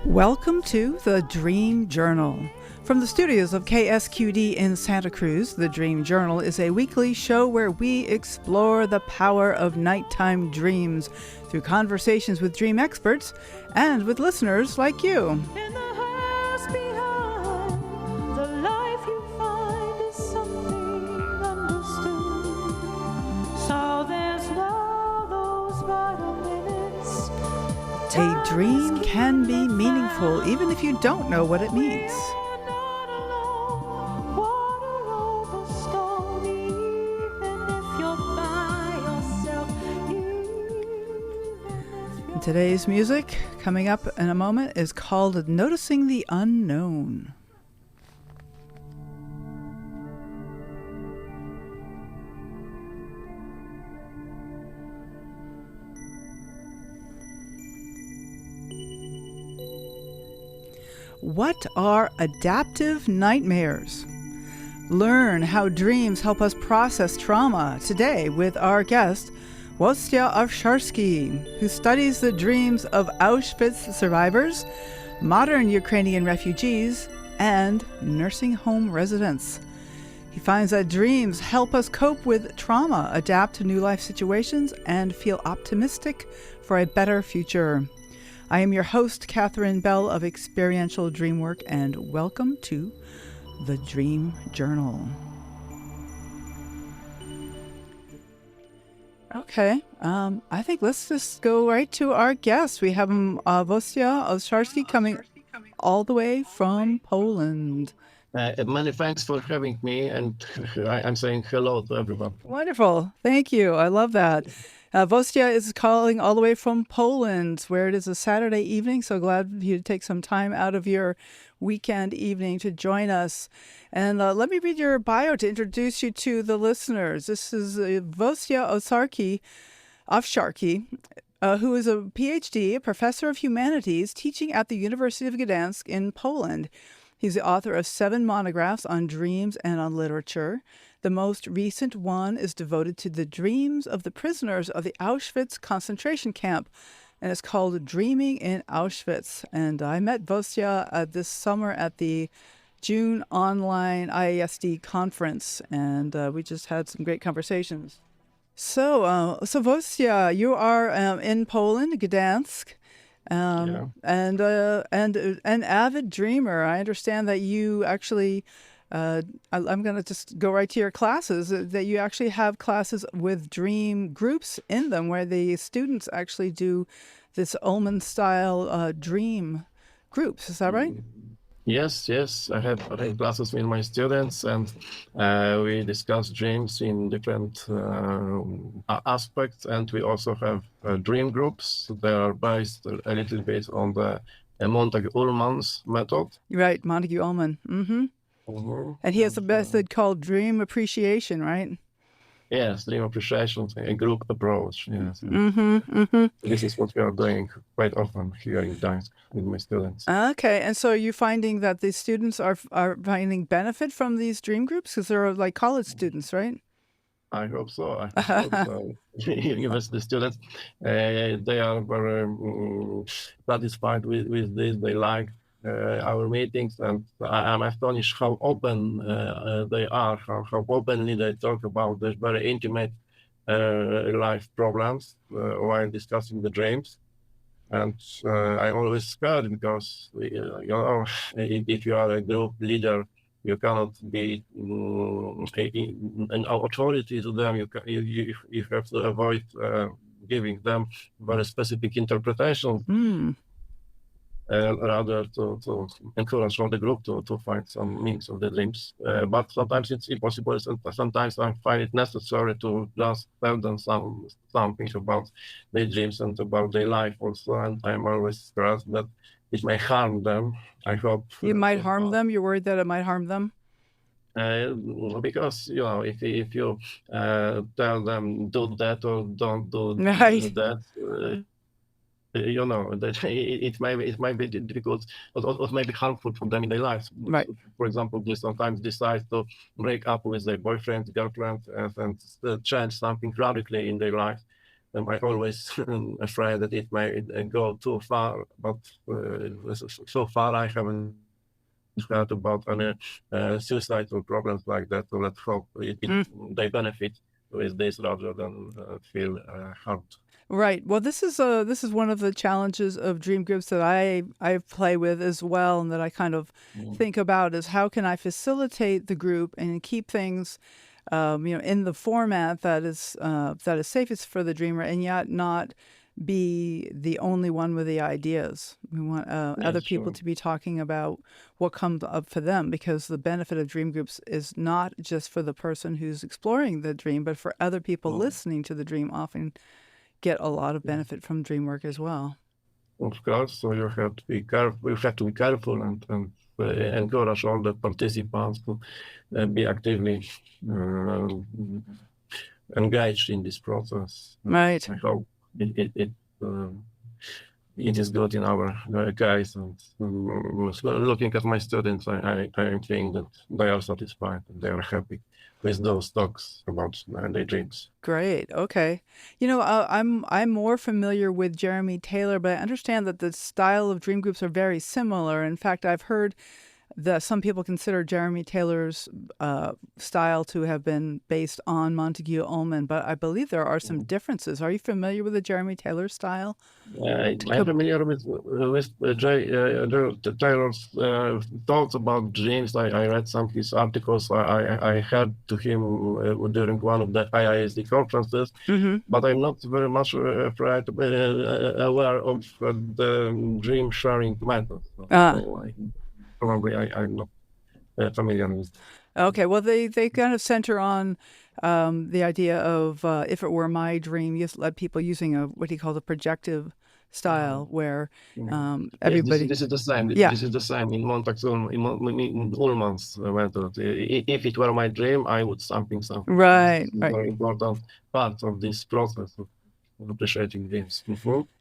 Welcome to the Dream Journal. From the studios of KSQD in Santa Cruz, the Dream Journal is a weekly show where we explore the power of nighttime dreams through conversations with dream experts and with listeners like you. In the house behind, the life you find is something understood. So there's no those vital minutes. A dream can be meaningful even if you don't know what it means. Today's music, coming up in a moment, is called Noticing the Unknown. What are adaptive nightmares? Learn how dreams help us process trauma today with our guest, Wojciech Owczarski, who studies the dreams of Auschwitz survivors, modern Ukrainian refugees, and nursing home residents. He finds that dreams help us cope with trauma, adapt to new life situations, and feel optimistic for a better future. I am your host, Catherine Bell of Experiential Dreamwork, and welcome to the Dream Journal. Okay, I think let's just go right to our guest. We have Wojciech Owczarski coming all the way from Poland. Many thanks for having me, and I'm saying hello to everyone. Wonderful. Thank you. I love that. Wojciech is calling all the way from Poland, where it is a Saturday evening, so glad you to take some time out of your weekend evening to join us. And let me read your bio to introduce you to the listeners. This is Wojciech Owczarski, who is a PhD, a professor of humanities, teaching at the University of Gdansk in Poland. He's the author of 7 monographs on dreams and on literature. The most recent one is devoted to the dreams of the prisoners of the Auschwitz concentration camp, and it's called Dreaming in Auschwitz. And I met Wojciech this summer at the June online IASD conference, and we just had some great conversations. So Wojciech, you are in Poland, Gdansk. And an avid dreamer. I understand that you actually, I'm going to just go right to your classes, that you actually have classes with dream groups in them where the students actually do this Ullman-style dream groups. Is that right? Yes. I have classes with my students, and we discuss dreams in different aspects, and we also have dream groups. They are based a little bit on the Montague-Ullman's method. Right, Montague-Ullman. Mm-hmm. Mm-hmm. And he has a method called dream appreciation, right? Yes, dream appreciation, a group approach. Yes. Mm-hmm, mm-hmm. This is what we are doing quite often here in Gdansk with my students. Okay, and so you're finding that the students are finding benefit from these dream groups because they're like college students, right? I hope so. University students, they are very satisfied with this. They like our meetings, and I'm astonished how open they are, how openly they talk about their very intimate life problems while discussing the dreams. And I'm always scared because, if you are a group leader, you cannot be an authority to them. You have to avoid giving them very specific interpretations. Rather to encourage all the group to find some meanings of the dreams. But sometimes it's impossible. Sometimes I find it necessary to just tell them something about their dreams and about their life also. And I'm always stressed that it may harm them. I hope. You might harm them? You're worried that it might harm them? Because if you tell them do that or don't do Right. that, that it might be difficult or maybe harmful for them in their lives. Right. For example, they sometimes decide to break up with their boyfriend, girlfriend, and change something radically in their life. I always afraid that it may go too far, but so far I haven't heard about any suicidal problems like that. So let's hope they benefit with this rather than feel harmed. Right. Well, this is one of the challenges of dream groups that I play with as well, and that I kind of think about is how can I facilitate the group and keep things, in the format that is safest for the dreamer, and yet not be the only one with the ideas. We want other people sure. to be talking about what comes up for them, because the benefit of dream groups is not just for the person who's exploring the dream, but for other people listening to the dream often get a lot of benefit from dream work as well. Of course, so you have to be careful. You have to be careful and encourage all the participants to be actively engaged in this process. Right. I hope it is good in our case. And looking at my students, I think that they are satisfied and they are happy with those talks about their dreams. Great. Okay. I'm more familiar with Jeremy Taylor, but I understand that the style of dream groups are very similar. In fact, I've heard that some people consider Jeremy Taylor's style to have been based on Montague Ullman, but I believe there are some differences. Are you familiar with the Jeremy Taylor style? I'm familiar with Taylor's thoughts about dreams. I read some of his articles. I heard to him during one of the IISD conferences, but I'm not very much aware of the dream sharing method. Probably I'm not familiar with. Okay, well, they kind of center on the idea of if it were my dream, you let people using what he called a projective style, where everybody. This is the same. Yeah. This is the same in Ullman's method. If it were my dream, I would something. Right. Very important part of this process of appreciating dreams.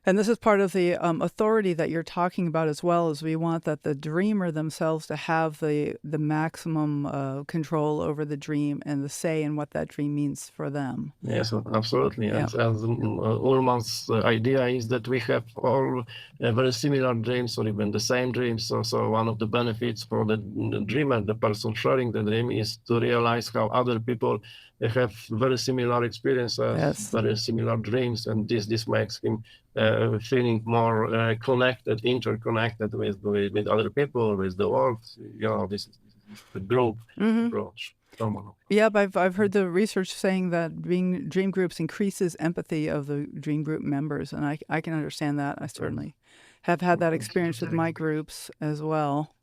And this is part of the authority that you're talking about as well, is we want that the dreamer themselves to have the maximum control over the dream and the say in what that dream means for them. Yes, absolutely. Yeah. And Ullman's idea is that we have all very similar dreams or even the same dreams. So one of the benefits for the dreamer, the person sharing the dream, is to realize how other people have very similar experiences, Yes. very similar dreams, and this makes him feeling more connected, interconnected with other people, with the world. This is the group approach. Yep, I've heard the research saying that being dream groups increases empathy of the dream group members, and I can understand that. I certainly have had that experience with my groups as well.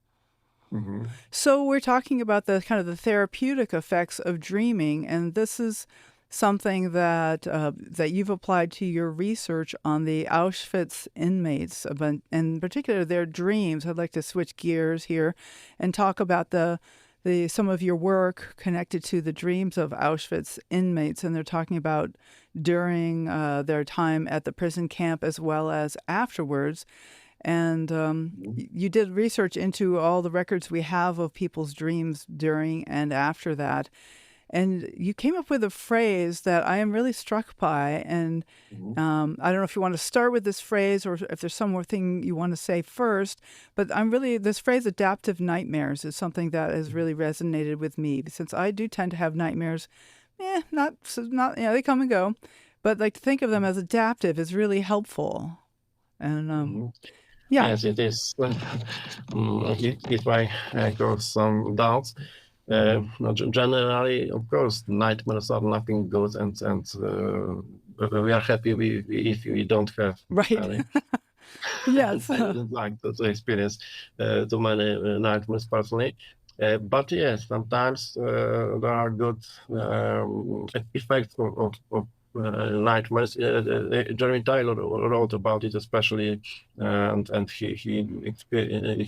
So we're talking about the kind of the therapeutic effects of dreaming, and this is something that that you've applied to your research on the Auschwitz inmates, in particular their dreams. I'd like to switch gears here and talk about some of your work connected to the dreams of Auschwitz inmates, and they're talking about during their time at the prison camp as well as afterwards. And you did research into all the records we have of people's dreams during and after that. And you came up with a phrase that I am really struck by. And I don't know if you want to start with this phrase or if there's some more thing you want to say first. But this phrase, adaptive nightmares, is something that has really resonated with me, since I do tend to have nightmares. Not they come and go. But like to think of them as adaptive is really helpful. And yeah. Yes, it is. It might cause some doubts. Generally, of course, nightmares are nothing good, and we are happy if we don't have. Right. Yes. I don't like to experience too many nightmares personally. But yes, sometimes there are good effects of nightmares. Jeremy Taylor wrote about it especially, and he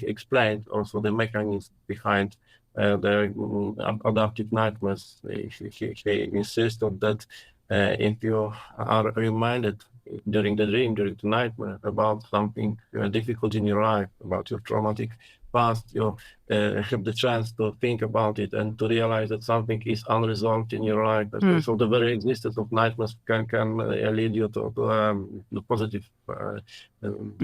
explained also the mechanism behind the adaptive nightmares. He insisted that if you are reminded during the dream, during the nightmare, about something difficult in your life, about your traumatic past, you have the chance to think about it and to realize that something is unresolved in your life. So the very existence of nightmares can lead you to the positive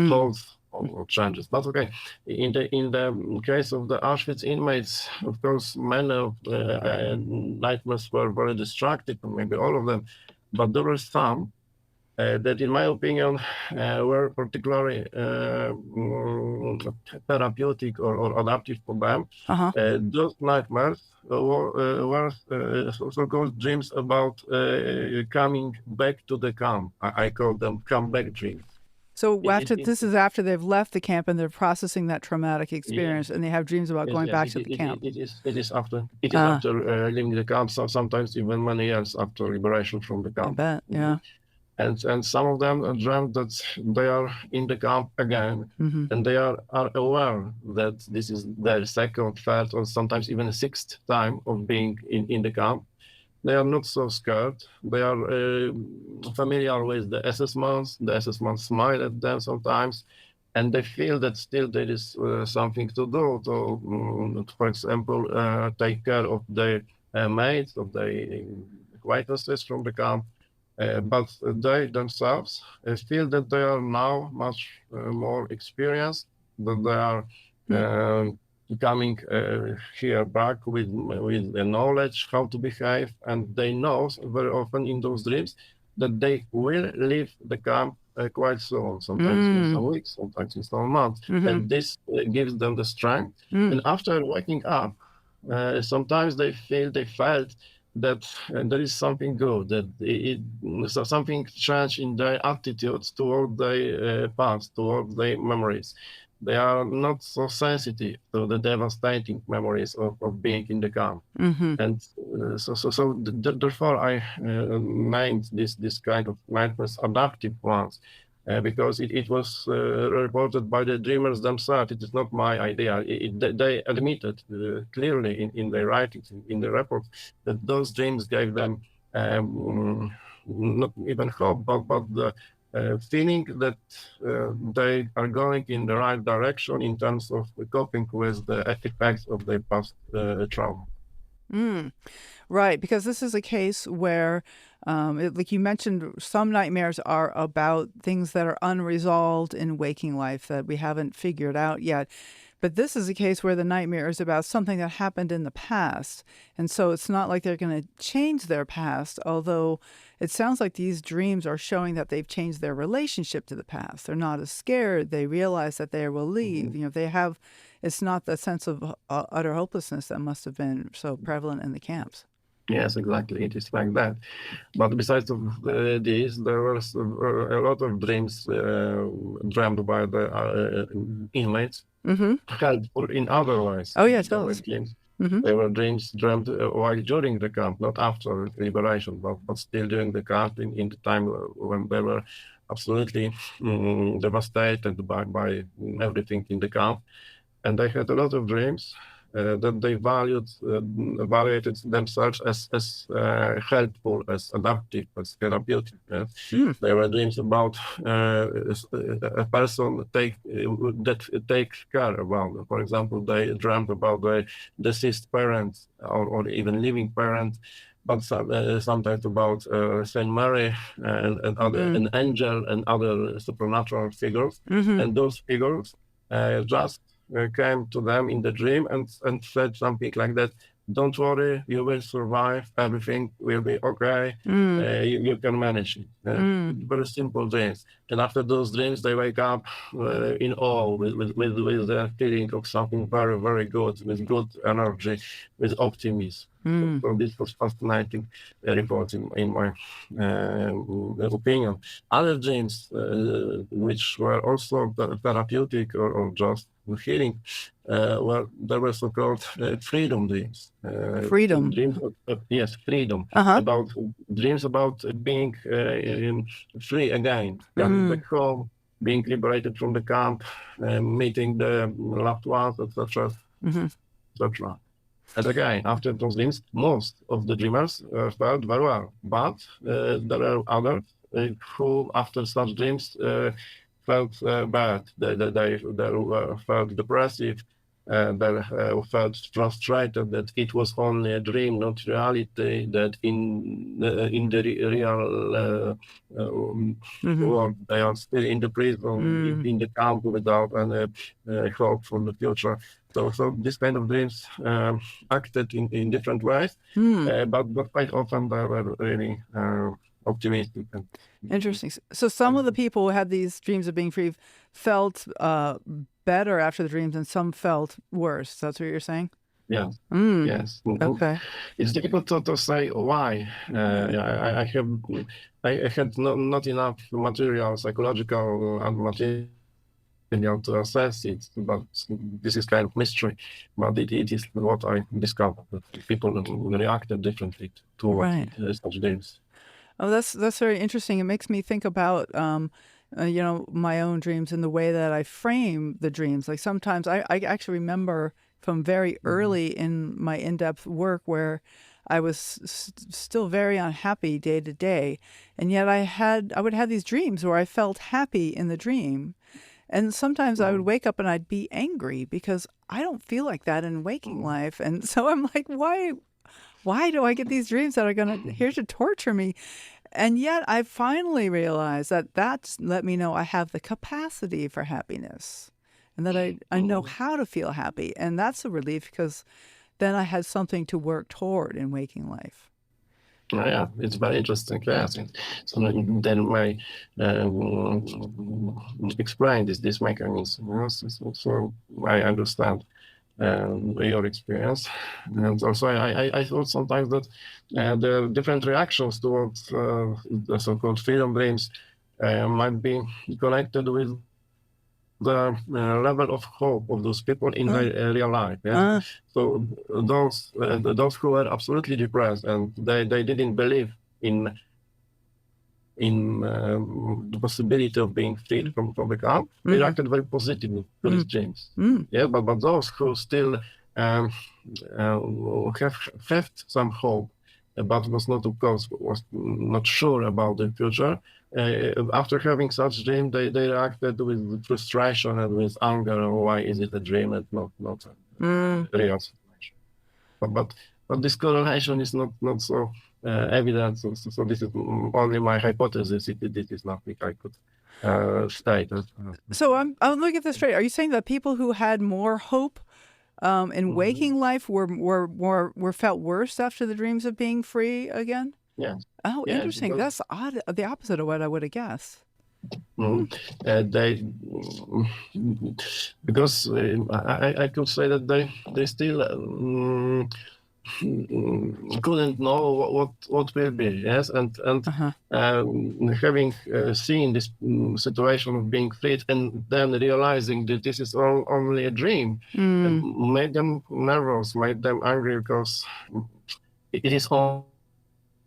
thoughts or changes. But okay, in the case of the Auschwitz inmates, of course, many of nightmares were very destructive, maybe all of them, but there were some that, in my opinion, were particularly therapeutic or adaptive for them. Those nightmares were so-called dreams about coming back to the camp. I call them comeback dreams. So this is after they've left the camp and they're processing that traumatic experience, and they have dreams about going back to the camp. It is after after leaving the camp. So sometimes even many years after liberation from the camp. I bet, yeah. And some of them dreamt that they are in the camp again, and they are aware that this is their second, third, or sometimes even a sixth time of being in the camp. They are not so scared. They are familiar with the SS months. The SS months smile at them sometimes, and they feel that still there is something to do to, for example, take care of their mates, of their acquaintances from the camp. But they themselves feel that they are now much more experienced, that they are coming here back with the knowledge how to behave, and they know very often in those dreams that they will leave the camp quite soon, sometimes in some weeks, sometimes in some months, and this gives them the strength. And after waking up, sometimes they felt that there is something good, that something changed in their attitudes toward their past, toward their memories. They are not so sensitive to the devastating memories of being in the camp. And so therefore I named this kind of nightmares adaptive ones, because it was reported by the dreamers themselves. It is not my idea. They admitted clearly in their writings, in the reports, that those dreams gave them not even hope, but the feeling that they are going in the right direction in terms of coping with the effects of their past trauma. Right, because this is a case where, like you mentioned, some nightmares are about things that are unresolved in waking life that we haven't figured out yet. But this is a case where the nightmare is about something that happened in the past. And so it's not like they're going to change their past, although it sounds like these dreams are showing that they've changed their relationship to the past. They're not as scared. They realize that they will leave. You know, it's not the sense of utter hopelessness that must have been so prevalent in the camps. Yes, exactly. It is like that. But besides of this, there was a lot of dreams dreamt by the inmates, helpful in other ways. Oh, yeah, tell us. They were dreams dreamt while during the camp, not after liberation, but still during the camp, in the time when they were absolutely devastated by everything in the camp. And they had a lot of dreams that they evaluated themselves as helpful, as adaptive, as therapeutic. They were dreams about a person that takes care about. For example, they dreamt about their deceased parents or even living parents, but sometimes about Saint Mary and other an angel and other supernatural figures. And those figures just came to them in the dream and said something like that: "Don't worry, you will survive. Everything will be okay. You can manage it." Very simple dreams. And after those dreams, they wake up in awe with the feeling of something very, very good, with good energy, with optimism. So this was fascinating report in my opinion. Other dreams, which were also therapeutic or just healing, there were so-called freedom dreams. Freedom. Dreams yes, freedom. Dreams about being free again, coming back home, being liberated from the camp, meeting the loved ones, etc., etc. And again, after those dreams, most of the dreamers felt very well. But there are others who after such dreams felt bad. They felt depressive. They felt frustrated that it was only a dream, not reality. That in the real world they are still in the prison, in the camp without any hope for the future. So this kind of dreams acted in different ways, but quite often they were really optimistic. Interesting. So some of the people who had these dreams of being free felt better after the dreams, and some felt worse. That's what you're saying? Yeah. Yes. Okay. It's difficult to say why. I had not enough material, psychological and material to assess it, but this is kind of mystery. But it is what I discovered, that people reacted differently towards such dreams. Oh, that's very interesting. It makes me think about my own dreams and the way that I frame the dreams. Like sometimes I actually remember from very early in my in-depth work where I was still very unhappy day to day, and yet I would have these dreams where I felt happy in the dream. And sometimes I would wake up and I'd be angry because I don't feel like that in waking life. And so I'm like, why do I get these dreams that are here to torture me? And yet I finally realized that that's let me know I have the capacity for happiness and that I know how to feel happy. And that's a relief because then I had something to work toward in waking life. Yeah, it's very interesting. Yes. So then I explain this mechanism. So I understand your experience. And also I thought sometimes that the different reactions towards the so-called freedom dreams might be connected with the level of hope of those people in their real life. Yeah? So those who were absolutely depressed and they didn't believe in the possibility of being freed from the camp, they reacted very positively to these dreams. Yeah, but those who still have some hope, but was not sure about the future, after having such dream, they reacted with frustration and with anger. Why is it a dream and not a real situation? But this correlation is not so evident. So this is only my hypothesis. It is nothing I could state. So I'm looking at this straight. Are you saying that people who had more hope in waking life were felt worse after the dreams of being free again? Yeah. Oh, yeah, interesting. That's odd. The opposite of what I would have guessed. Because I could say that they still couldn't know what will be. Yes, and having seen this situation of being freed and then realizing that this is only a dream, made them nervous, made them angry because it is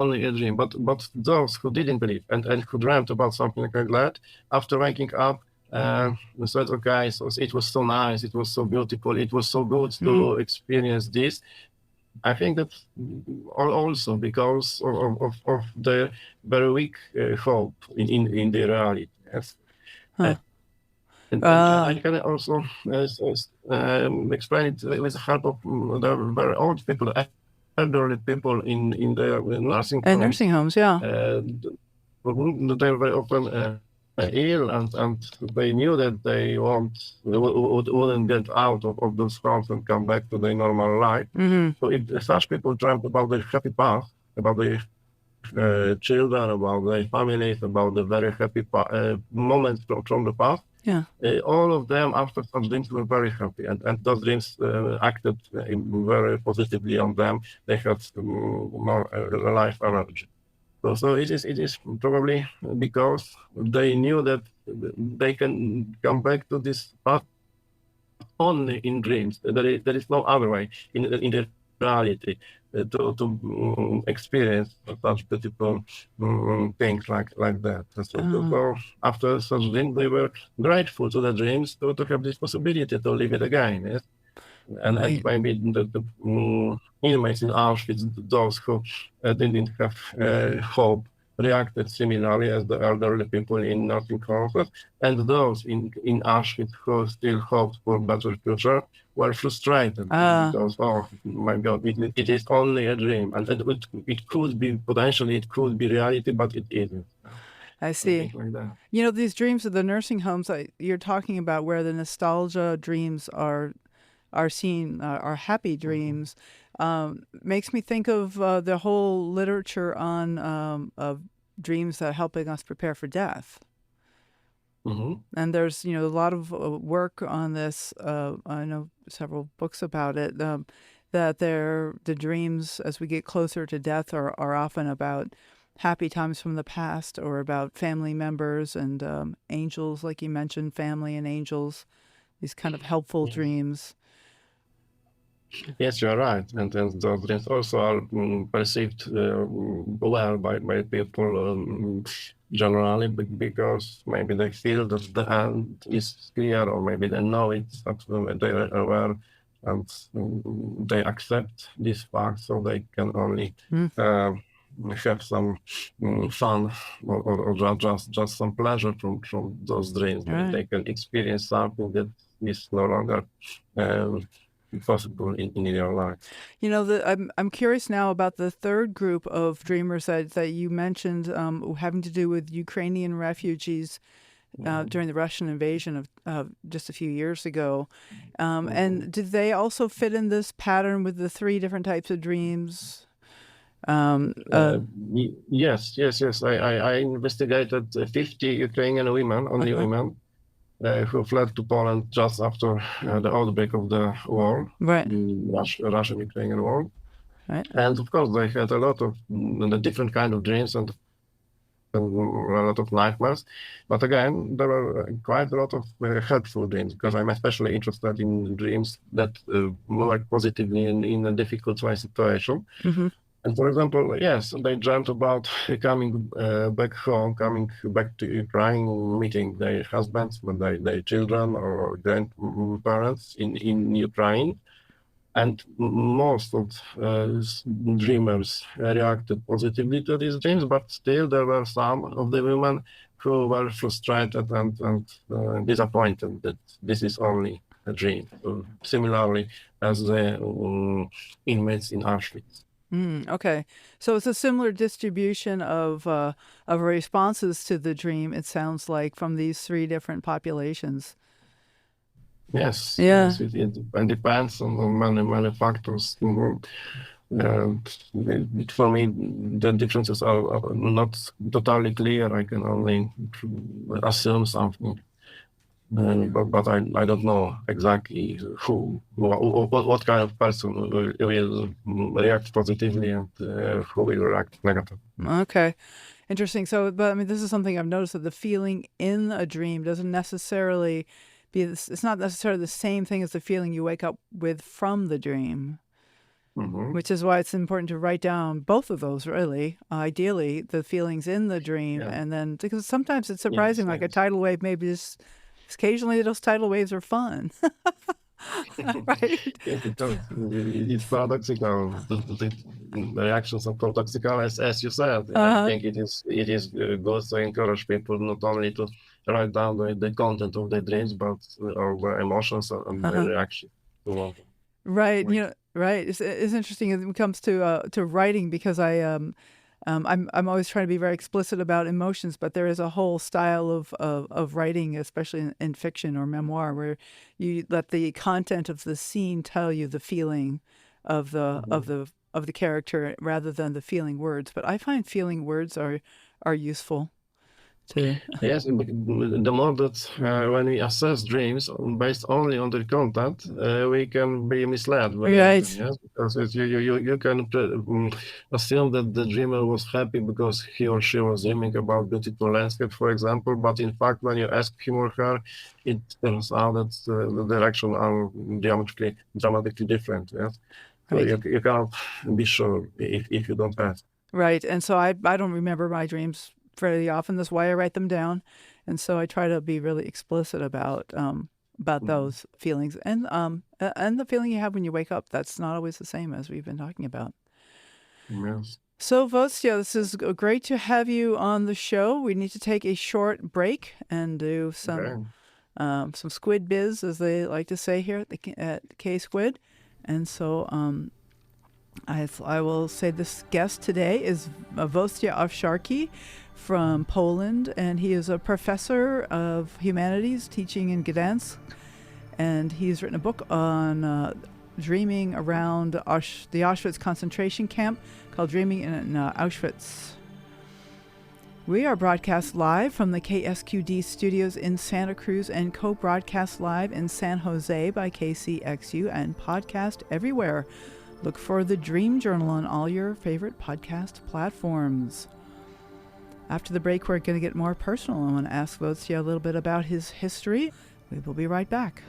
only a dream. But those who didn't believe and who dreamt about something like that, after waking up, said, okay, so it was so nice, it was so beautiful, it was so good to experience this. I think that also because of the very weak hope in the reality. Yes. And I can also explain it with the help of the very old people, elderly people in the nursing homes. Nursing homes, yeah. They were very often ill, and they knew that they wouldn't get out of those homes and come back to their normal life. So if such people dreamt about their happy past, about their children, about their families, about the very happy moments from the past, all of them after such dreams were very happy, and those dreams acted very positively on them. They had more life energy. So it is probably because they knew that they can come back to this path only in dreams. There is no other way in the reality to experience such beautiful things like that. So after such dreams, they were grateful to the dreams to have this possibility to live it again. Yes? And maybe the inmates in Auschwitz, those who didn't have hope reacted similarly as the elderly people in Northern Caucasus, and those in Auschwitz who still hoped for better future were frustrated because, oh my God, it is only a dream, and it could be potentially, it could be reality, but it isn't. I see. Something like that. You know, these dreams of the nursing homes you're talking about, where the nostalgia dreams are seen, are happy dreams, makes me think of the whole literature on of dreams that helping us prepare for death. Hmm. And there's, a lot of work on this. I know several books about it. That the dreams as we get closer to death are often about happy times from the past, or about family members and angels, like you mentioned, family and angels. These kind of helpful dreams. Yes, you're right, and those dreams also are perceived well by people generally, because maybe they feel that the end is clear, or maybe they know it, but they are aware, and they accept this fact, so they can only have some fun, or just some pleasure from those dreams. Right. They can experience something that is no longer possible in your life. I'm curious now about the third group of dreamers that you mentioned, having to do with Ukrainian refugees during the Russian invasion of just a few years ago. And did they also fit in this pattern with the three different types of dreams? Yes. I investigated 50 Ukrainian women, only women, who fled to Poland just after the outbreak of the war, Right. the Russian-Ukrainian war. Right. And of course, they had a lot of different kind of dreams and a lot of nightmares. But again, there were quite a lot of helpful dreams, because I'm especially interested in dreams that work positively in a difficult situation. Mm-hmm. And for example, yes, they dreamt about coming back home, coming back to Ukraine, meeting their husbands, their children or grandparents in Ukraine. And most of dreamers reacted positively to these dreams, but still there were some of the women who were frustrated and disappointed that this is only a dream, similarly as the inmates in Auschwitz. Okay, so it's a similar distribution of responses to the dream, it sounds like, from these three different populations. Yes. Yeah. Yes, it depends on many factors. For me, the differences are not totally clear. I can only assume something. But I don't know exactly what kind of person will react positively and who will react negatively. Okay, interesting. So, but I mean, this is something I've noticed, that the feeling in a dream doesn't necessarily it's not necessarily the same thing as the feeling you wake up with from the dream. Mm-hmm. Which is why it's important to write down both of those, really. Ideally, the feelings in the dream, and then, because sometimes it's surprising, like a tidal wave, maybe just occasionally those tidal waves are fun. Right? It's paradoxical. The reactions are paradoxical, as you said. I think it is good to encourage people not only to write down the content of their dreams, but their emotions and their reaction to what. Right. Right. It's interesting when it comes to writing, because I'm always trying to be very explicit about emotions, but there is a whole style of writing, especially in fiction or memoir, where you let the content of the scene tell you the feeling of the character rather than the feeling words. But I find feeling words are useful. Yes, the more that when we assess dreams based only on the content, we can be misled. Right. Yes, because you can assume that the dreamer was happy because he or she was dreaming about beautiful landscape, for example. But in fact, when you ask him or her, it turns out that the direction are dramatically different. Yes, right. So you can't be sure if you don't ask. Right, and so I don't remember my dreams fairly often. That's why I write them down, and so I try to be really explicit about those feelings, and the feeling you have when you wake up. That's not always the same, as we've been talking about. Yes. So, Vostia, this is great to have you on the show. We need to take a short break and do Okay. some squid biz, as they like to say here at K Squid. And so I will say this guest today is Wojciech Owczarski from Poland, and he is a professor of humanities teaching in Gdansk. And he's written a book on dreaming around the Auschwitz concentration camp called Dreaming in Auschwitz. We are broadcast live from the KSQD studios in Santa Cruz and co-broadcast live in San Jose by KCXU and podcast everywhere. Look for the Dream Journal on all your favorite podcast platforms. After the break, we're going to get more personal. I want to ask Wojciech a little bit about his history. We will be right back.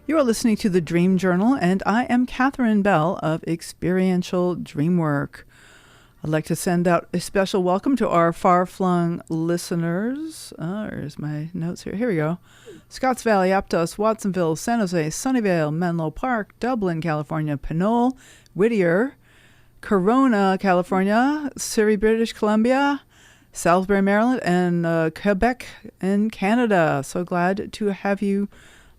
You are listening to the Dream Journal, and I am Catherine Bell of Experiential Dreamwork. I'd like to send out a special welcome to our far-flung listeners. Here's my notes here. Here we go. Scotts Valley, Aptos, Watsonville, San Jose, Sunnyvale, Menlo Park, Dublin, California, Pinole, Whittier, Corona, California, Surrey, British Columbia, Salisbury, Maryland, and Quebec in Canada. So glad to have you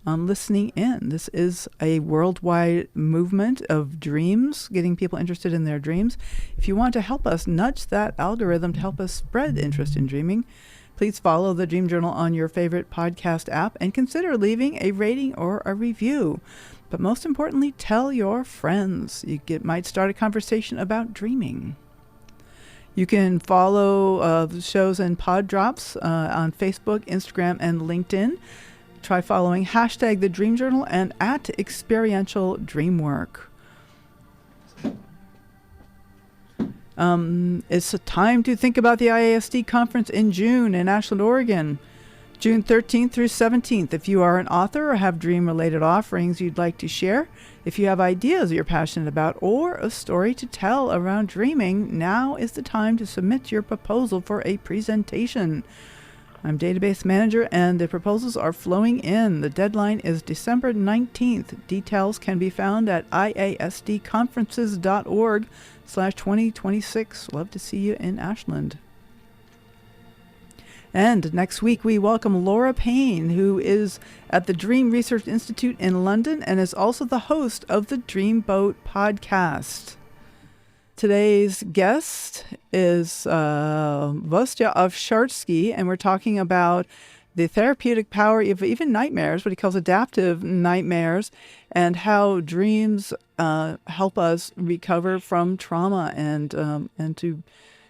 listening in. This is a worldwide movement of dreams, getting people interested in their dreams. If you want to help us nudge that algorithm to help us spread interest in dreaming, please follow the Dream Journal on your favorite podcast app and consider leaving a rating or a review. But most importantly, tell your friends. Might start a conversation about dreaming. You can follow the shows and pod drops on Facebook, Instagram, and LinkedIn. Try following hashtag the Dream Journal and at Experiential Dreamwork. It's a time to think about the IASD conference in June in Ashland, Oregon, June 13th through 17th. If you are an author or have dream-related offerings you'd like to share, if you have ideas you're passionate about, or a story to tell around dreaming, now is the time to submit your proposal for a presentation. I'm database manager, and the proposals are flowing in. The deadline is December 19th. Details can be found at iasdconferences.org/2026. Love to see you in Ashland. And next week, we welcome Laura Payne, who is at the Dream Research Institute in London and is also the host of the Dreamboat podcast. Today's guest is Wojciech Owczarski, and we're talking about the therapeutic power of even nightmares, what he calls adaptive nightmares, and how dreams help us recover from trauma and to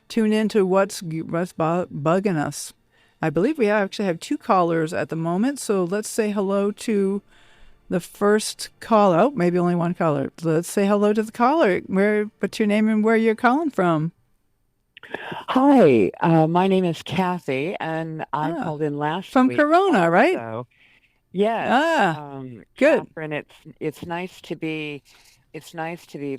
tune into what's bugging us. I believe we actually have two callers at the moment, so let's say hello to the first caller. Oh, maybe only one caller. Let's say hello to the caller. What's your name and where you're calling from? Hi, my name is Kathy, and I called in last from week. Corona, right? So, yes. Good. Catherine, it's nice to be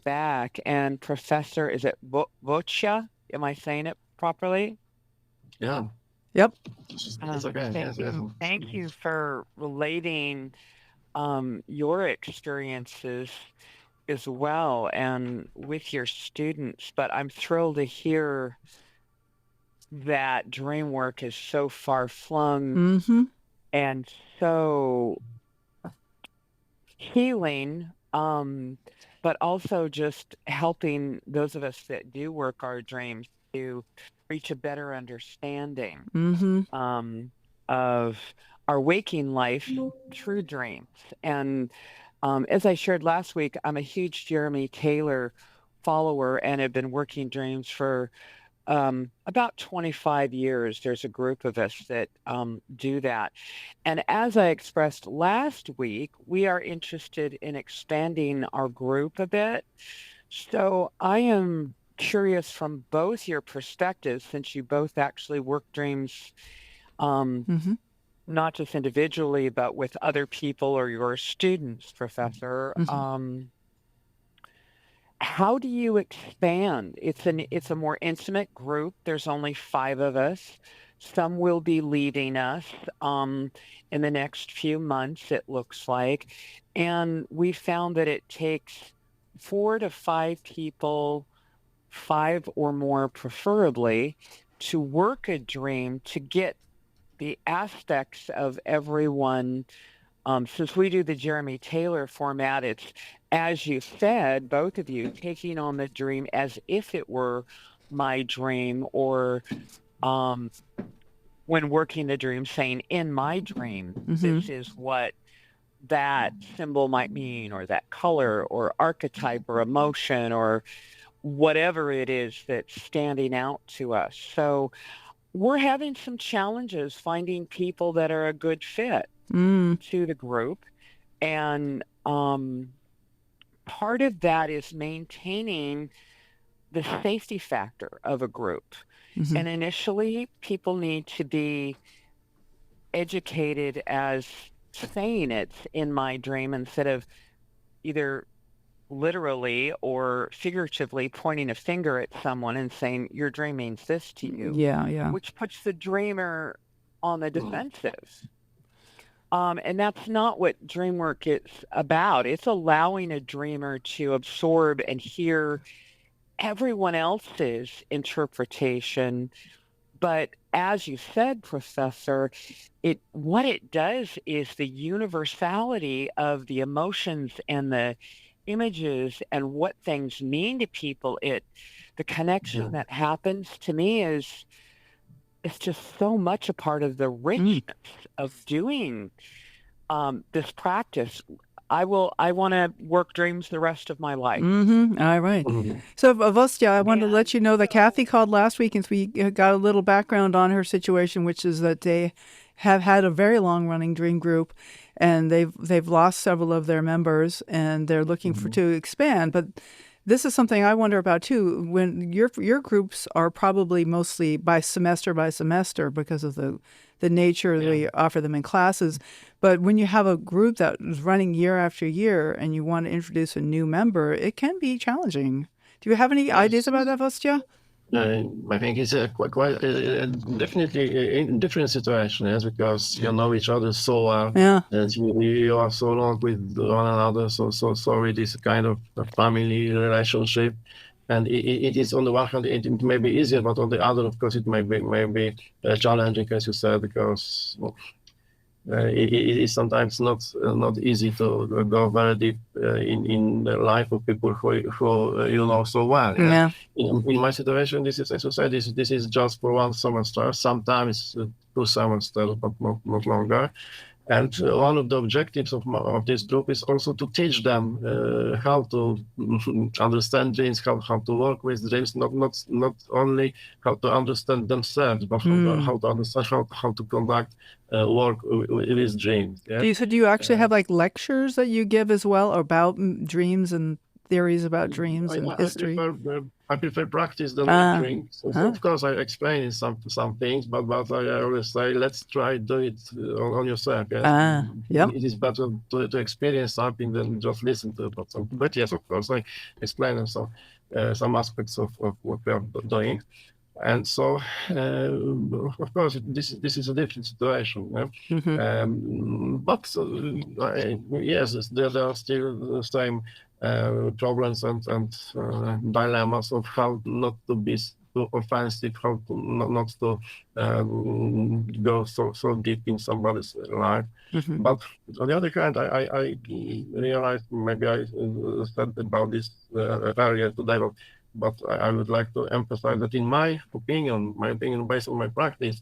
back. And Professor, is it Wojciech? Am I saying it properly? Yeah. Yep. It's okay. Yes. Thank you for relating your experiences as well and with your students. But I'm thrilled to hear that dream work is so far-flung and so healing, but also just helping those of us that do work our dreams to reach a better understanding of our waking life through dreams. And as I shared last week, I'm a huge Jeremy Taylor follower and have been working dreams for about 25 years. There's a group of us that do that. And as I expressed last week, we are interested in expanding our group a bit. So I am curious from both your perspectives, since you both actually work dreams, not just individually, but with other people or your students, Professor. How do you expand? It's a more intimate group. There's only 5 of us. Some will be leaving us in the next few months, it looks like. And we found that it takes 4 to 5 people, 5 or more preferably, to work a dream to get the aspects of everyone. Since we do the Jeremy Taylor format, it's, as you said, both of you, taking on the dream as if it were my dream, or when working the dream, saying, in my dream, this is what that symbol might mean, or that color, or archetype, or emotion, or whatever it is that's standing out to us. So we're having some challenges finding people that are a good fit to the group. And part of that is maintaining the safety factor of a group. And initially, people need to be educated as saying it's in my dream, instead of either literally or figuratively pointing a finger at someone and saying, your dream means this to you. Yeah. Which puts the dreamer on the defensive. And that's not what dream work is about. It's allowing a dreamer to absorb and hear everyone else's interpretation. But as you said, Professor, what it does is the universality of the emotions and the images and what things mean to people. The connection that happens to me is, it's just so much a part of the richness of doing this practice. I want to work dreams the rest of my life. All right. So, Vostya, I wanted to let you know that Kathy called last week, and we got a little background on her situation, which is that they have had a very long-running dream group, and they've lost several of their members, and they're looking to expand. But this is something I wonder about too. When your groups are probably mostly by semester because of the nature we offer them in classes. But when you have a group that is running year after year and you want to introduce a new member, it can be challenging. Do you have any ideas about that, Vostya? I think it's quite definitely a different situation, yes, because you know each other so well, and you are so long with one another, so it is a kind of a family relationship, and it is, on the one hand, it may be easier, but on the other, of course, it may be challenging, as you said, because it is sometimes not easy to go very deep in the life of people who you know so well. Yeah. In my situation, this is, as you said, this is just for one semester, sometimes 2 semesters, but not longer. And one of the objectives of this group is also to teach them how to understand dreams, how to work with dreams, not only how to understand themselves, but how to understand how to conduct work with dreams. Yeah? So do you actually have like lectures that you give as well about dreams and theories about dreams and history? I prefer practice than lecturing. So of course, I explain some things, but I always say, let's try do it on yourself. Yes? It is better to experience something than just listen to it. But yes, of course, I explain some aspects of what we are doing. And so, of course, this is a different situation. Yeah? But yes, there are still the same problems and dilemmas of how not to be too offensive, how to not to go so deep in somebody's life. But on the other hand, I realized, maybe I said about this earlier today, but I would like to emphasize that in my opinion based on my practice,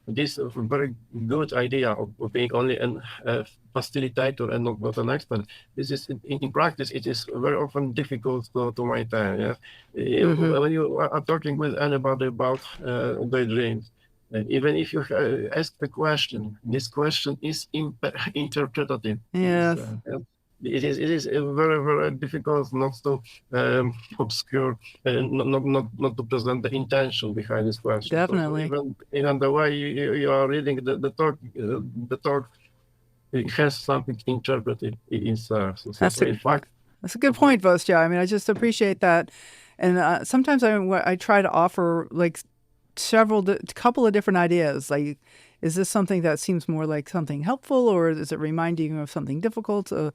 this very good idea of being only a facilitator and not an expert. This is in practice. It is very often difficult to maintain. Yes? When you are talking with anybody about their dreams, even if you ask the question, this question is interpretative. Yes. it is very, very difficult not to obscure, not to present the intention behind this question. Definitely. So even the way you are reading the talk, it has something interpreted inside. So in fact, that's a good point, Vostya. I mean, I just appreciate that. And sometimes I try to offer like couple of different ideas. Like, is this something that seems more like something helpful, or is it reminding you of something difficult? To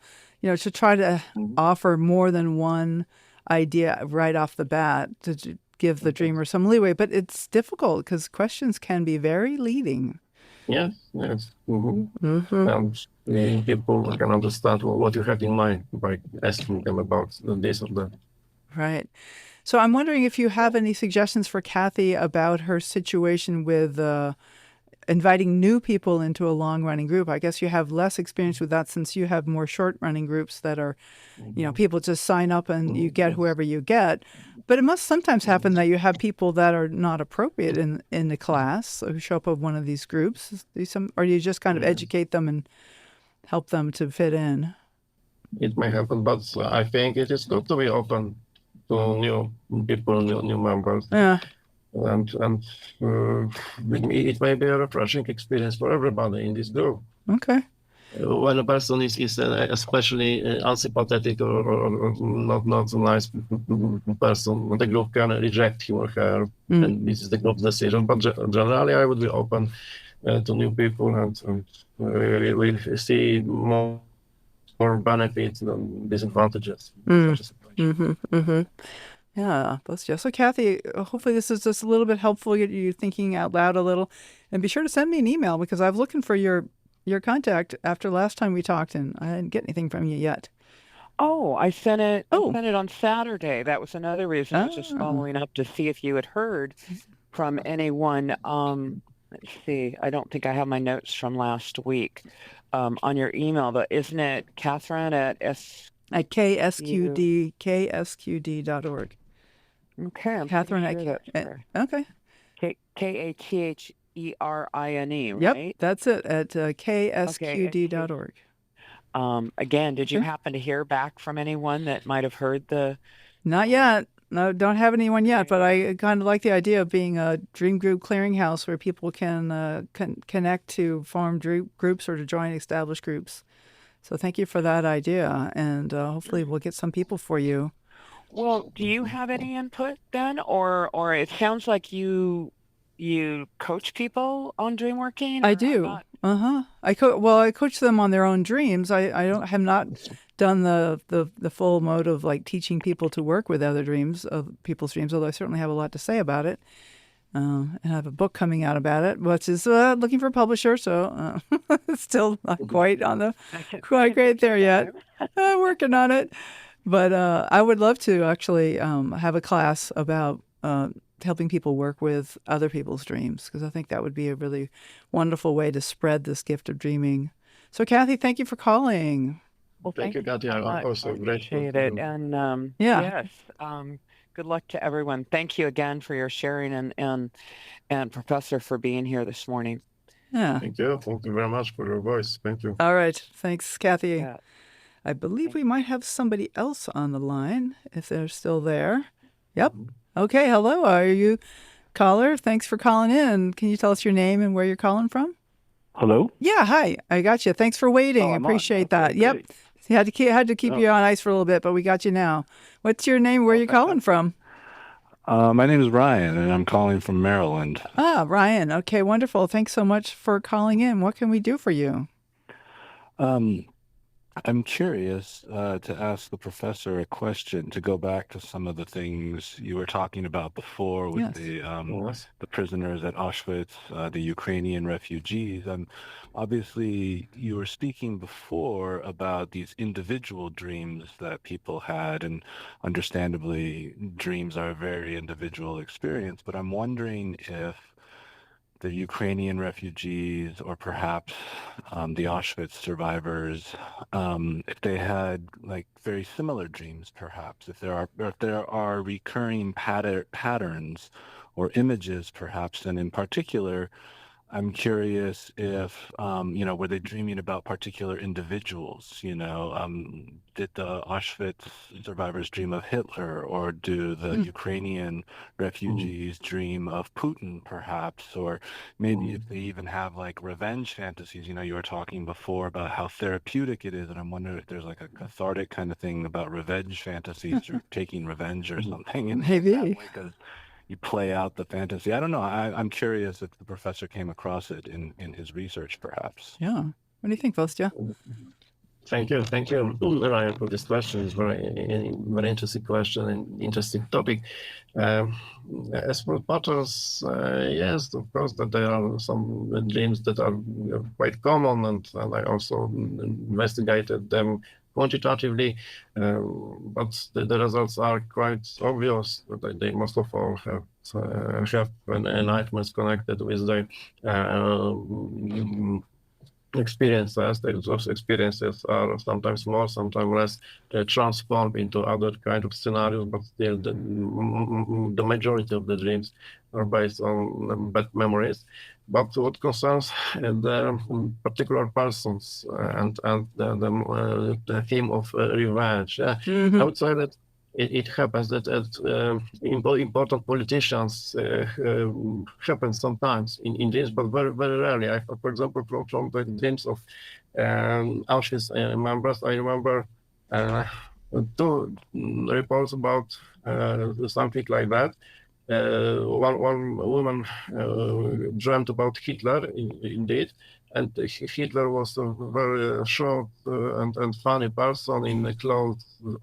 try to offer more than one idea right off the bat to give the dreamer some leeway. But it's difficult because questions can be very leading. Yes. And people can understand what you have in mind by asking them about this or that. Right. So I'm wondering if you have any suggestions for Kathy about her situation with inviting new people into a long-running group. I guess you have less experience with that since you have more short-running groups that are, people just sign up and you get whoever you get. But it must sometimes happen that you have people that are not appropriate in the class who show up with one of these groups. Or do you just kind of educate them and help them to fit in? It may happen, but I think it is good to be open to new people, new members. Yeah. And it may be a refreshing experience for everybody in this group. Okay. When a person is especially unsympathetic or not a nice person, the group can reject him or her, and this is the group's decision. But generally, I would be open to new people, and we'll see more benefits than disadvantages. Yeah, that's just so. Kathy, hopefully this is just a little bit helpful. You're thinking out loud a little, and be sure to send me an email because I was looking for your contact after last time we talked, and I didn't get anything from you yet. Oh, I sent it. I sent it on Saturday. That was another reason I was just following up to see if you had heard from anyone. Let's see. I don't think I have my notes from last week on your email, but isn't it Catherine at ksqd.org? Okay, I'm Catherine pretty sure that's her. Okay. KATHERINE, right? Yep, that's it at ksqd.org. Again, did you happen to hear back from anyone that might have heard the? Not yet. No, don't have anyone yet, but I kind of like the idea of being a dream group clearinghouse where people can connect to form groups or to join established groups. So thank you for that idea, and hopefully we'll get some people for you. Well, do you have any input then, or it sounds like you coach people on dream working? I do. I coach them on their own dreams. I have not done the full mode of like teaching people to work with other people's dreams, although I certainly have a lot to say about it. And I have a book coming out about it, which is looking for a publisher, so it's still not quite great there yet. I'm working on it. But I would love to actually have a class about helping people work with other people's dreams, because I think that would be a really wonderful way to spread this gift of dreaming. So, Kathy, thank you for calling. Well, thank you, Kathy. I also appreciate it. And yes, good luck to everyone. Thank you again for your sharing and Professor for being here this morning. Yeah. Thank you. Thank you very much for your voice. Thank you. All right. Thanks, Kathy. Yeah. I believe we might have somebody else on the line if they're still there. Yep. Okay. Hello. Are you caller? Thanks for calling in. Can you tell us your name and where you're calling from? Hello? Yeah. Hi. I got you. Thanks for waiting. I appreciate that. Okay, yep. Had to keep you on ice for a little bit, but we got you now. What's your name? Where are you calling from? My name is Ryan, and I'm calling from Maryland. Ryan. Okay. Wonderful. Thanks so much for calling in. What can we do for you? I'm curious to ask the professor a question, to go back to some of the things you were talking about before with the prisoners at Auschwitz, the Ukrainian refugees. Obviously, you were speaking before about these individual dreams that people had, and understandably, dreams are a very individual experience. But I'm wondering if the Ukrainian refugees, or perhaps the Auschwitz survivors, if they had like very similar dreams, perhaps if there are recurring patterns or images, perhaps, and in particular, I'm curious if, were they dreaming about particular individuals? Did the Auschwitz survivors dream of Hitler, or do the Ukrainian refugees dream of Putin, perhaps? Or maybe if they even have like revenge fantasies. You were talking before about how therapeutic it is, and I'm wondering if there's like a cathartic kind of thing about revenge fantasies or taking revenge or something in that Maybe. way, because you play out the fantasy. I don't know. I'm curious if the professor came across it in his research, perhaps. Yeah. What do you think, Vostia? Thank you, Ryan, for this question. It's very interesting question and interesting topic. As for patterns, yes, of course, that there are some dreams that are quite common, and I also investigated them quantitatively, but the results are quite obvious. They most of all have nightmares connected with the experiences. Those experiences are sometimes more, sometimes less transformed into other kind of scenarios, but still the majority of the dreams are based on bad memories. But what concerns the particular persons and the theme of revenge, I would say that it happens that important politicians happen sometimes in dreams, but very, very rarely. For example, from the dreams of Auschwitz members, I remember 2 reports about something like that. One woman dreamt about Hitler, indeed, and Hitler was a very short and funny person in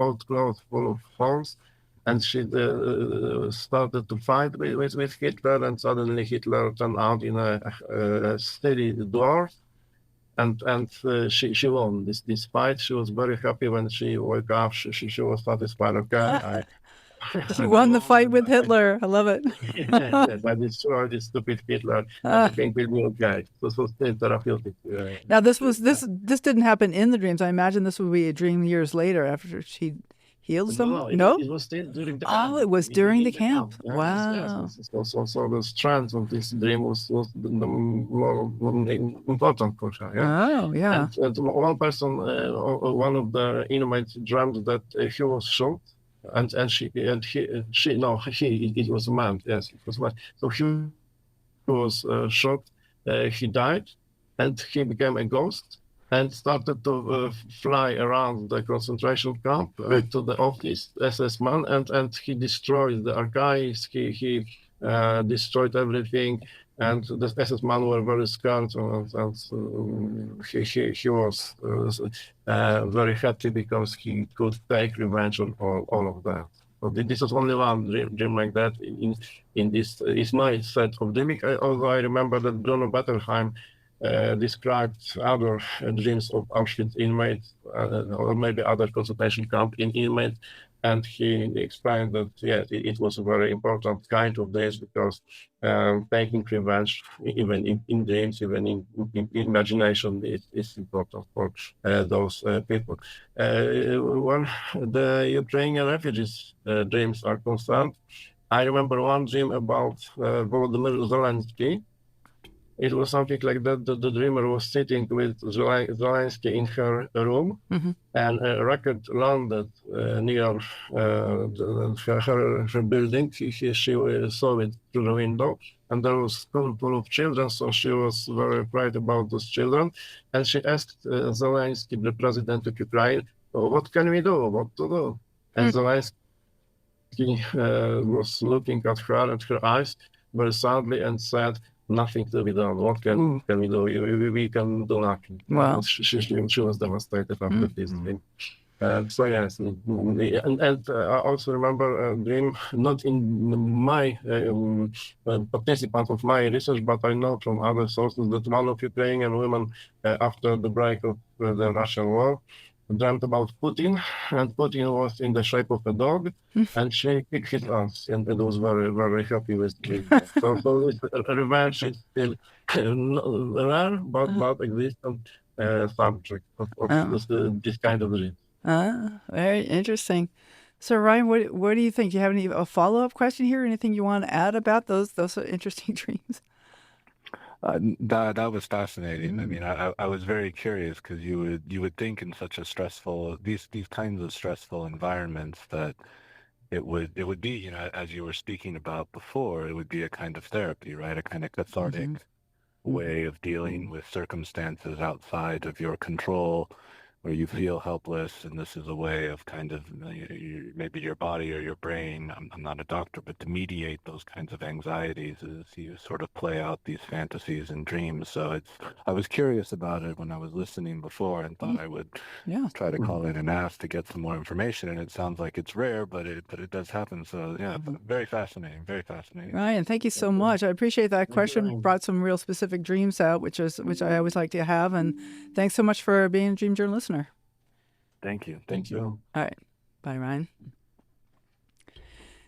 old clothes full of holes, and she started to fight with Hitler, and suddenly Hitler turned out in a steady dwarf, and she won this fight. She was very happy when she woke up. She was satisfied. Okay, She won the fight with Hitler. I love it. But it's true, this stupid Hitler. I think will be okay. So still therapeutic. Now this didn't happen in the dreams. I imagine this would be a dream years later after she healed someone. No, it was still during the camp. Oh, it was during the camp. Yes, Wow. yes. So the strength of this dream was the more important for her. Yeah? Oh, yeah. And one person, one of the inmates dreamt that he was shot. And it was a man. Yes, it was a man. So he was shot. He died, and he became a ghost and started to fly around the concentration camp to the office SS man, and he destroyed the archives. He destroyed everything, and the SS man were very scared, and he was very happy because he could take revenge on all of that. So this was only one dream like that in this is my set of dreaming. Although I remember that Bruno Bettelheim described other dreams of Auschwitz inmates or maybe other concentration camp inmates, and he explained that yes, it was a very important kind of days because taking revenge, even in dreams, even in imagination, is important for those people. When the Ukrainian refugees' dreams are concerned, I remember one dream about Volodymyr Zelensky. It was something like that. The dreamer was sitting with Zelensky in her room, and a rocket landed near her building. She saw it through the window, and there was full of children, so she was very afraid about those children. And she asked Zelensky, the president of Ukraine, what can we do? What to do? And Zelensky was looking at her and her eyes very sadly and said, nothing to be done. What can we do? We can do nothing. Wow. She was devastated after this thing. So yes, and I also remember a dream, not in my participant of my research, but I know from other sources that one of Ukrainian women, after the break of the Russian war, dreamt about Putin, and Putin was in the shape of a dog, and she kicked his ass, and it was very, very happy with it. So revenge is still rare, but existent subject of this kind of dream. Very interesting. So Ryan, what do you think? Do you have a follow-up question here? Anything you want to add about those interesting dreams? That was fascinating. I mean, I was very curious because you would think in such a stressful these kinds of stressful environments that it would be, you know, as you were speaking about before, it would be a kind of therapy, right? A kind of cathartic way of dealing with circumstances outside of your control, where you feel helpless, and this is a way of kind of maybe your body or your brain. I'm not a doctor, but to mediate those kinds of anxieties is you sort of play out these fantasies and dreams. So I was curious about it when I was listening before, and thought I would try to call in and ask to get some more information. And it sounds like it's rare, but it does happen. So yeah, very fascinating, very fascinating. Ryan, thank you so much. I appreciate that question. Brought some real specific dreams out, which I always like to have. And thanks so much for being a Dream Journal listener. Thank you. Thank you. All right. Bye, Ryan.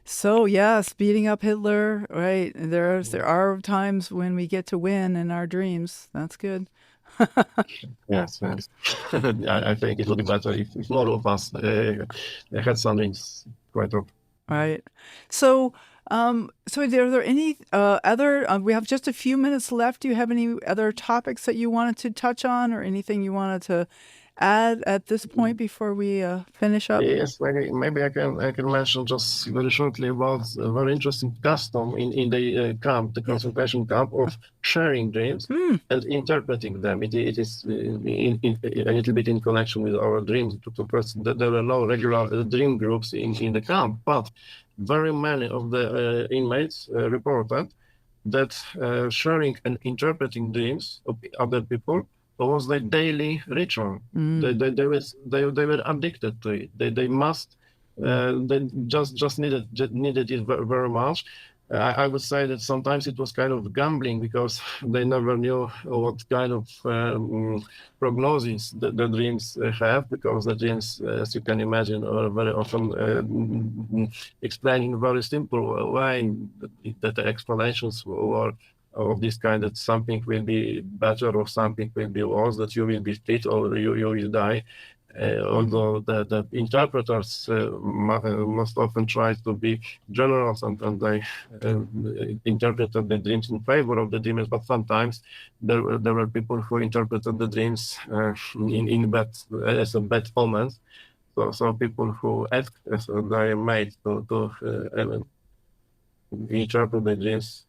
So yes, beating up Hitler, right? There are times when we get to win in our dreams. That's good. Yes. I think it would be better if more of us had some dreams quite often. Right. So, are there any other? We have just a few minutes left. Do you have any other topics that you wanted to touch on, or anything you wanted to add at this point before we finish up? Yes, maybe I can mention just very shortly about a very interesting custom in the camp, the concentration camp, of sharing dreams and interpreting them. It is a little bit in connection with our dreams. There were no regular dream groups in the camp, but very many of the inmates reported that sharing and interpreting dreams of other people was their daily ritual. They were addicted to it. They just needed it very much. I would say that sometimes it was kind of gambling, because they never knew what kind of prognosis the dreams have, because the dreams, as you can imagine, are very often explained in a very simple way, that the explanations were of this kind, that something will be better or something will be worse, that you will be fit or you will die. Although the interpreters most often try to be generous, and they interpreted the dreams in favor of the demons, but sometimes there were people who interpreted the dreams in bad, as a bad omens. So people who asked their mates to interpret the dreams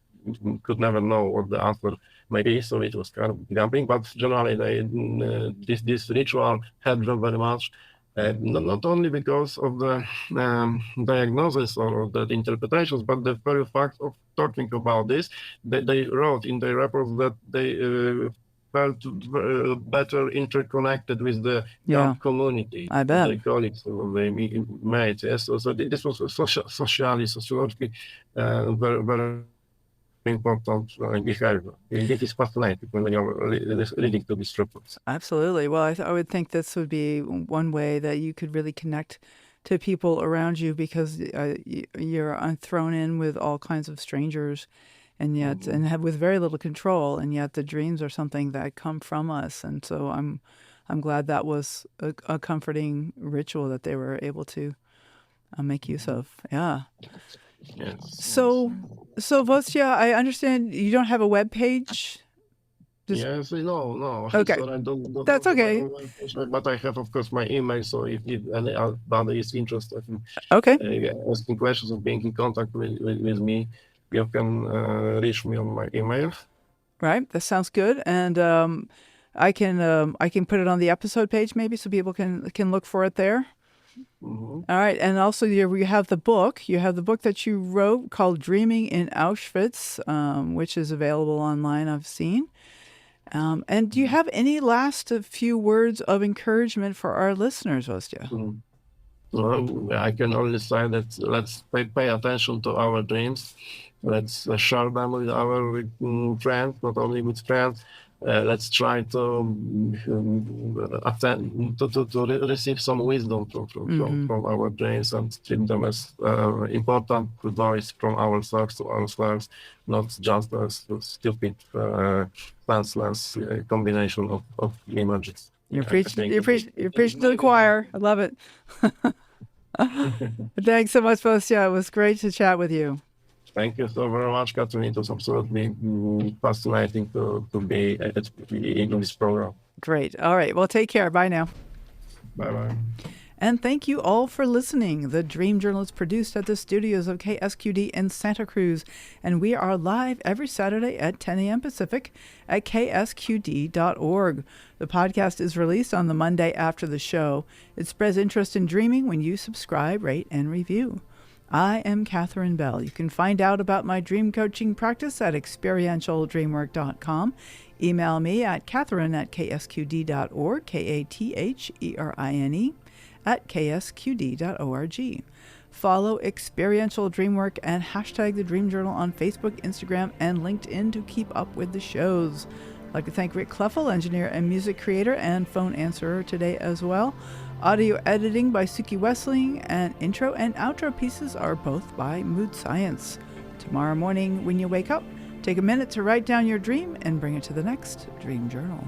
could never know what the answer may be, so it was kind of gambling. But generally, this ritual helped them very much, not only because of the diagnosis or the interpretations, but the very fact of talking about this. They wrote in their reports that they felt better interconnected with the community, I bet. their colleagues, or their mates. Yes, so this was sociologically very, very important behavior. It is fascinating when you're reading to these reports. Absolutely. Well, I would think this would be one way that you could really connect to people around you, because you're thrown in with all kinds of strangers, and yet and have with very little control, and yet the dreams are something that come from us. And so I'm glad that was a comforting ritual that they were able to make use of. Yeah. Yes. So Wojciech, I understand you don't have a web page. Yes, no. Okay. So I don't That's okay. But I have, of course, my email. So if anybody is interested in asking questions or being in contact with me, you can reach me on my email. Right. That sounds good. And I can put it on the episode page maybe, so people can look for it there. All right. And also you have the book. You have the book that you wrote called Dreaming in Auschwitz, which is available online, I've seen. And do you have any last few words of encouragement for our listeners, Wojciech? Well, I can only say that let's pay attention to our dreams. Let's share them with our friends, not only with friends. Let's try to receive some wisdom from our dreams, and treat them as important voice from ourselves to ourselves, not just as a stupid, senseless combination of images. You're preaching to the choir. I love it. Thanks so much, Wojciech. It was great to chat with you. Thank you so very much, Catherine. It was absolutely fascinating to be in this program. Great. All right. Well, take care. Bye now. Bye-bye. And thank you all for listening. The Dream Journal is produced at the studios of KSQD in Santa Cruz, and we are live every Saturday at 10 a.m. Pacific at ksqd.org. The podcast is released on the Monday after the show. It spreads interest in dreaming when you subscribe, rate, and review. I am Catherine Bell. You can find out about my dream coaching practice at experientialdreamwork.com. Email me at catherine@ksqd.org, KATHERINE, at ksqd.org. Follow Experiential Dreamwork and hashtag The Dream Journal on Facebook, Instagram, and LinkedIn to keep up with the shows. I'd like to thank Rick Kleffel, engineer and music creator and phone answerer today as well. Audio editing by Suki Wessling, and intro and outro pieces are both by Mood Science. Tomorrow morning when you wake up, take a minute to write down your dream and bring it to the next Dream Journal.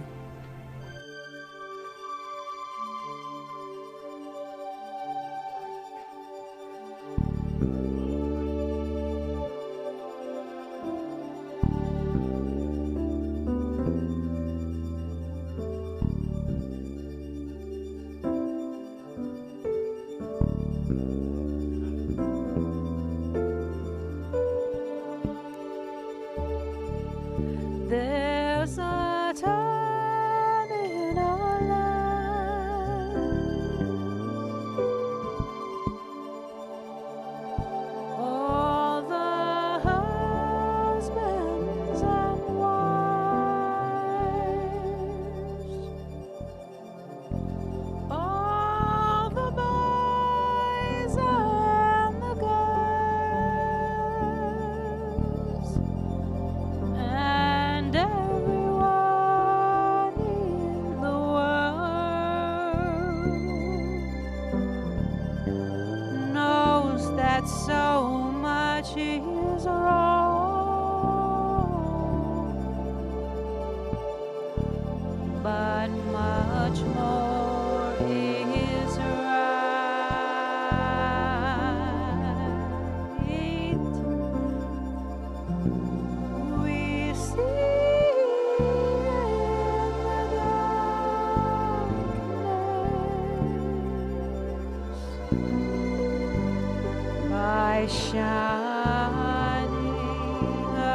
There's a time in our lives all the husbands and wives, all the boys and the girls, and everyone in the world knows that so much is wrong, but much more is right. We see in the darkness by shining a light.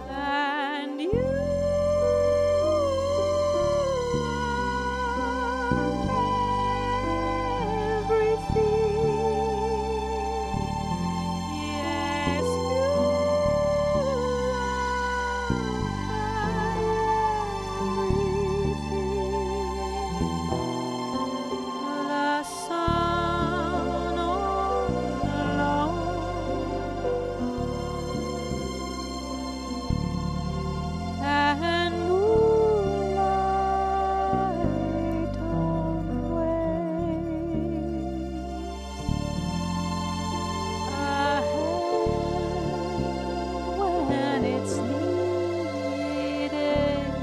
And you are everything. Yes, the sun all alone, and moonlight on waves, a hand when it's needed,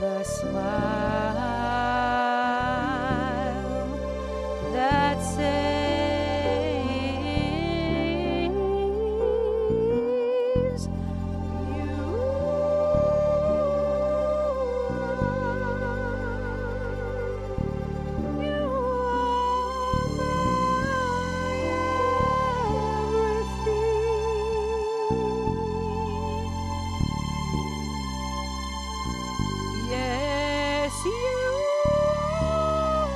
the smile that saves you. You are my everything. Yes, you are.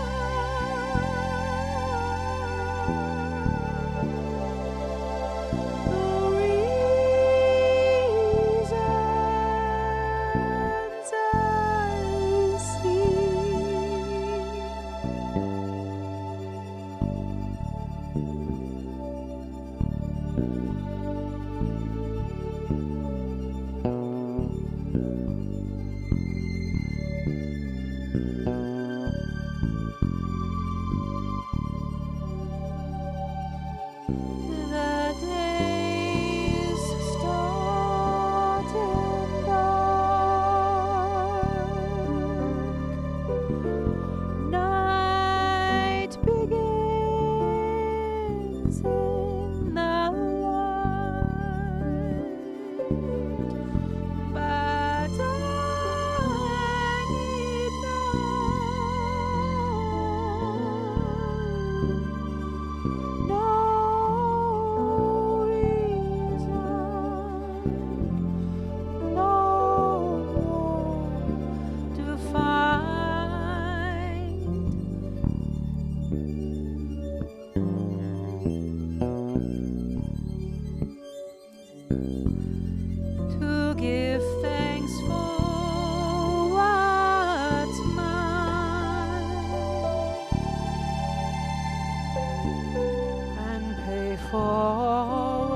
forward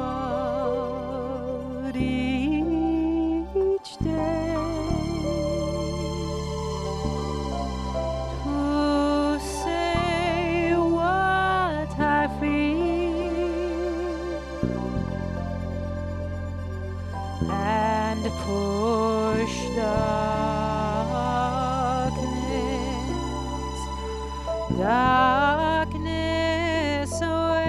each day to say what I feel and push darkness away.